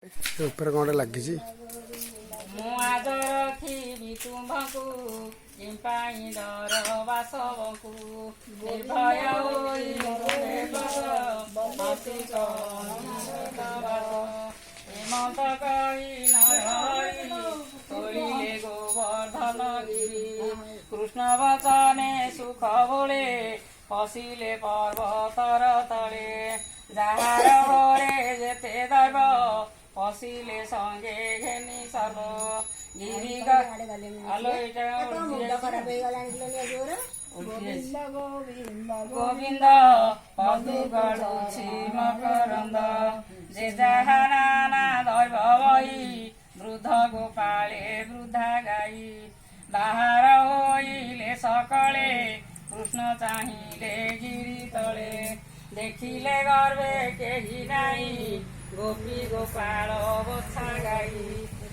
ଉପରେ କ'ଣ ଲାଗିଛି? ମୁଁ ଆଜ ରଖିବି ତୁମ୍ଭଙ୍କୁ କିମ୍ପାଇଁ ଡର ବାସବଙ୍କୁ ନିର୍ଭୟ ହୋଇ ହେମନ୍ତ କହି ନହରି ତୋଳିଲେ ଗୋବର୍ଦ୍ଧନ ଗିରି କୃଷ୍ଣ ବଚନେ ସୁଖ ବୋଳେ ପଶିଲେ ପର୍ବତର ତଳେ ଯାହାର ଘରେ ଯେତେ ଦୈବ ପଶିଲେ ସଙ୍ଗେ ଘେନି ସର୍ବ ଗିରି ଗୋବିନ୍ଦ ପଦୁ ଗଳୁଛି ମକରନ୍ଦ ଯେ ଯାହା ନାନା ଦୈବ ବହି ବୃଦ୍ଧ ଗୋପାଳେ ବୃଦ୍ଧା ଗାଈ ବାହାର ହୋଇଲେ ସକଳେ କୃଷ୍ଣ ଚାହିଁଲେ ଗିରି ତଳେ ଦେଖିଲେ ଗର୍ବେ କେହି ନାହିଁ ଗୋପୀ ଗୋପାଳ ବଛା ଗାଈ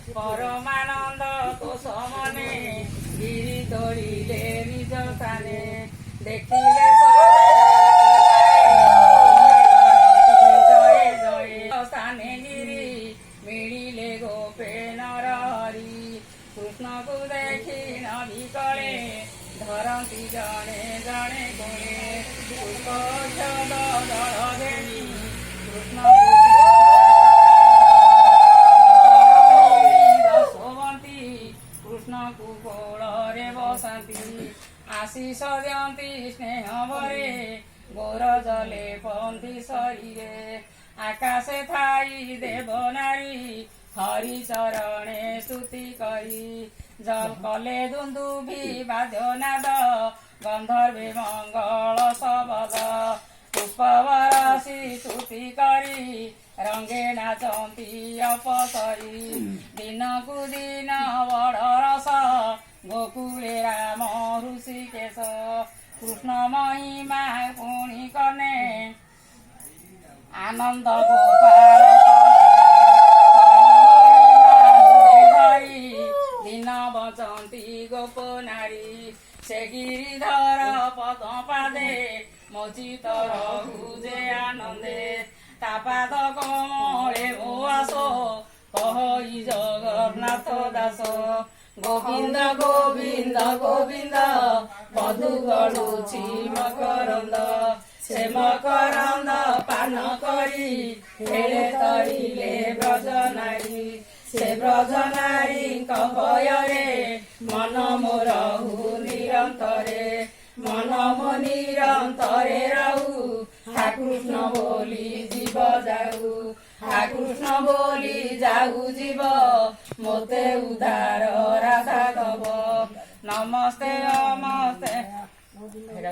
ପରମାନନ୍ଦ ତୋଷ ମନେ ଗିରି ତୋଳିଲେ ନିଜ ସ୍ଥାନେ ଦେଖିଲେ ଜୟ ଜୟ ସ୍ଥାନେ ଗିରି ମିଳିଲେ ଗୋପେ ନରହରି କୃଷ୍ଣକୁ ଦେଖି ନଦୀ କଳେ ଧରନ୍ତି ଜଣେ ଜଣେ କୋଳେ ପୁଷ୍ପକ୍ଷଦ ଦଳ ଘେନି କୃଷ୍ଣ କୃଷ୍ଣକୁ କୋଳରେ ବସାନ୍ତି ଆଶିଷ ଦିଅନ୍ତି ସ୍ନେହ ଭରେ ଗୋର ଜଲେ ପନ୍ତି ଶରୀରେ ଆକାଶେ ଥାଇ ଦେବ ନାରୀ ହରି ଚରଣେ ସ୍ତୁତି କରି ଜଲ କଲେ ଦୁନ୍ଦୁଭି ବାଦ୍ୟନାଦ ଗନ୍ଧର୍ବେ ମଙ୍ଗଳ ଶବଦ ପୁଷ୍ପବରସି ସ୍ତୁତି କରି ରଙ୍ଗେ ନାଚନ୍ତି ଅପସରି ଦିନକୁ ଦିନ ବଡ଼ ରସ ଗୋକୁଳେ ରାମ ଋଷିକେଶ କୃଷ୍ଣ ମହିମା ପୁଣି କନେ ଆନନ୍ଦ ଗୋପାଳ ଦିନ ବଞ୍ଚନ୍ତି ଗୋପ ନାରୀ ସେ ଗିରିଧର ପଦ ପାଦେ ମୋଚିତ ରହୁ ଯେ ଆନନ୍ଦେ ତା ପାଦ କମଳେ ଓ ଆସ କହି ଜଗନ୍ନାଥ ଦାସ ଗୋବିନ୍ଦ ଗୋବିନ୍ଦ ଗୋବିନ୍ଦ ମଧୁ ଗଳୁଛି ମକରନ୍ଦ ସେ ମକରନ୍ଦ ପାନ କରି ହେଲେ ତରିଲେ ବ୍ରଜ ନାରୀ ସେ ବ୍ରଜ ନାରୀଙ୍କ ଭୟରେ ମନ ମୋର ନିରନ୍ତରେ ମନ ମୋ ନିରନ୍ତରେ ରହୁ ହା କୃଷ୍ଣ ବୋଲି ଯିବ ଯାଉ ହା କୃଷ୍ଣ ବୋଲି ଯାଉ ଯିବ ମୋତେ ଉଦ୍ଧାର ରାଧା ଦବ ନମସ୍ତେ ନମସ୍ତେ।